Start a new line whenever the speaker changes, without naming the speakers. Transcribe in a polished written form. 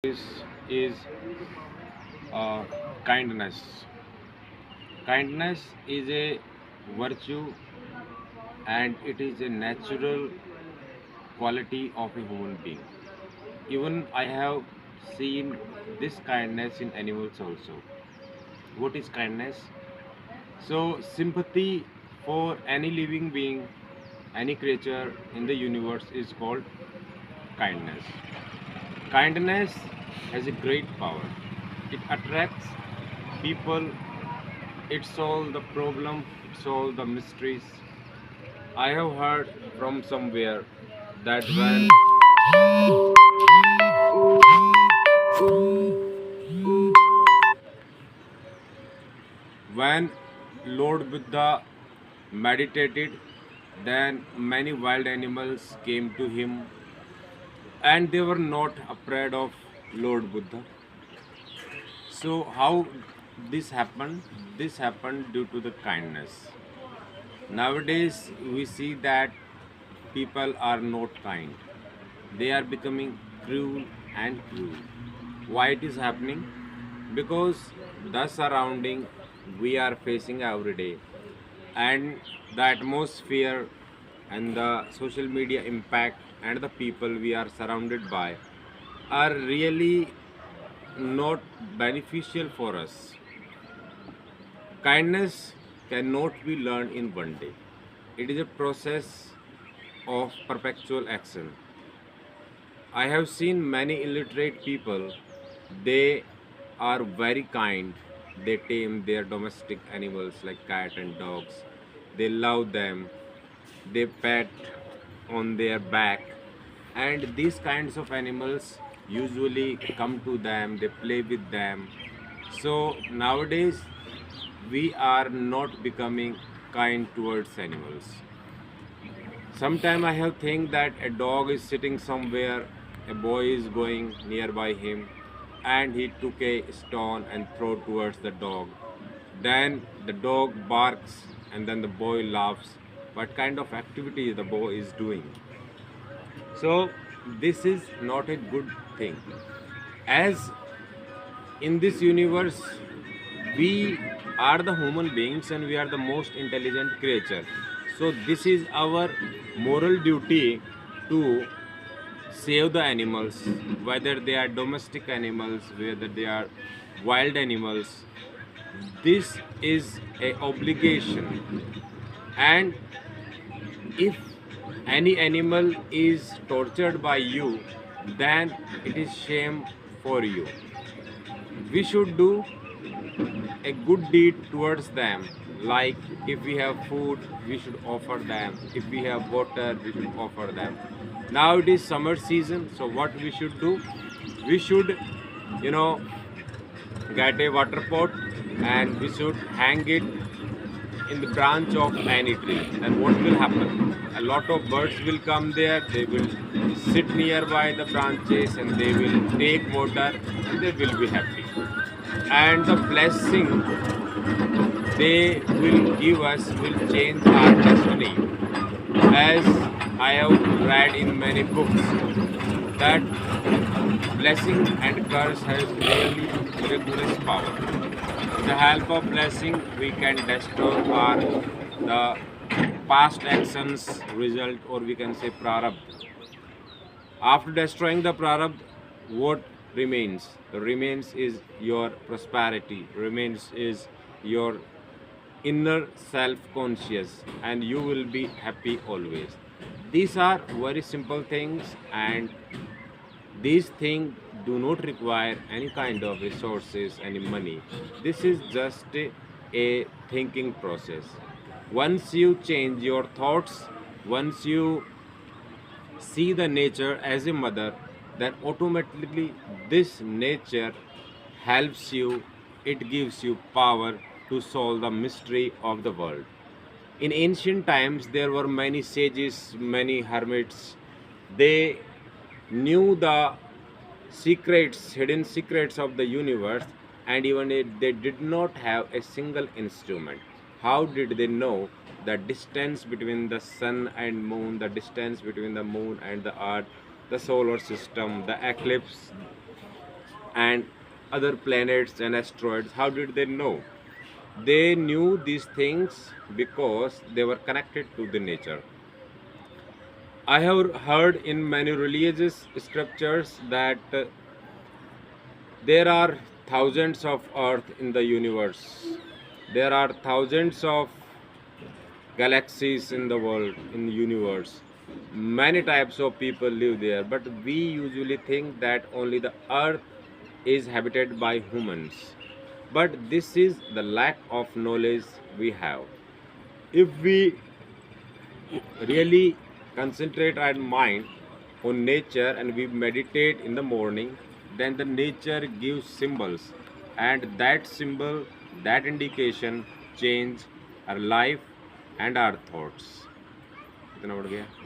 This is uh, kindness. Kindness is a virtue and it is a natural quality of a human being. Even I have seen this kindness in animals also. What is kindness? So, sympathy for any living being, any creature in the universe is called kindness. Kindness has a great power. It attracts people, it solves the problem, it solves the mysteries. I have heard from somewhere that when Lord Buddha meditated, then many wild animals came to him and they were not afraid of Lord Buddha. So, how this happened? This happened due to the kindness. Nowadays, we see that people are not kind. They are becoming cruel and cruel. Why it is happening? Because the surrounding we are facing every day and the atmosphere and the social media impact and the people we are surrounded by are really not beneficial for us. Kindness cannot be learned in one day. It is a process of perpetual action. I have seen many illiterate people, they are very kind. They tame their domestic animals like cat and dogs. They love them. They pet on their back. And these kinds of animals usually come to them, they play with them. So nowadays, we are not becoming kind towards animals. Sometime I have think that a dog is sitting somewhere, a boy is going nearby him, and he took a stone and throw towards the dog. Then the dog barks, and then the boy laughs. What kind of activity the boy is doing? So this is not a good thing. As in this universe, we are the human beings and we are the most intelligent creature. So this is our moral duty to save the animals, whether they are domestic animals, whether they are wild animals. This is a obligation, and if any animal is tortured by you, then it is shame for you. We should do a good deed towards them. Like if we have food, we should offer them. If we have water, we should offer them. Now it is summer season, so what we should do? We should, you know, get a water pot and we should hang it in the branch of any tree. Then what will happen? A lot of birds will come there, they will sit nearby the branches and they will take water and they will be happy. And the blessing they will give us will change our destiny. As I have read in many books that blessing and curse has really miraculous power. With the help of blessing, we can destroy our the past actions result, or we can say prarabdha. After destroying the prarabdha, what remains? The remains is your prosperity, remains is your inner self conscious, and you will be happy always. These are very simple things, and these things do not require any kind of resources, any money. This is just a thinking process. Once you change your thoughts, once you see the nature as a mother, then automatically this nature helps you, it gives you power to solve the mystery of the world. In ancient times, there were many sages, many hermits. They knew the secrets, hidden secrets of the universe, and even they did not have a single instrument. How did they know the distance between the sun and moon, the distance between the moon and the earth, the solar system, the eclipse? and other planets and asteroids. How did they know? They knew these things because they were connected to the nature. I have heard in many religious scriptures that there are thousands of earth in the universe. There are thousands of galaxies in the world, in the universe. Many types of people live there, but we usually think that only the earth is habited by humans. But this is the lack of knowledge we have. If we really concentrate our mind on nature and we meditate in the morning, then the nature gives symbols, and that symbol, that indication change our life and our thoughts. कितना बढ़ गया?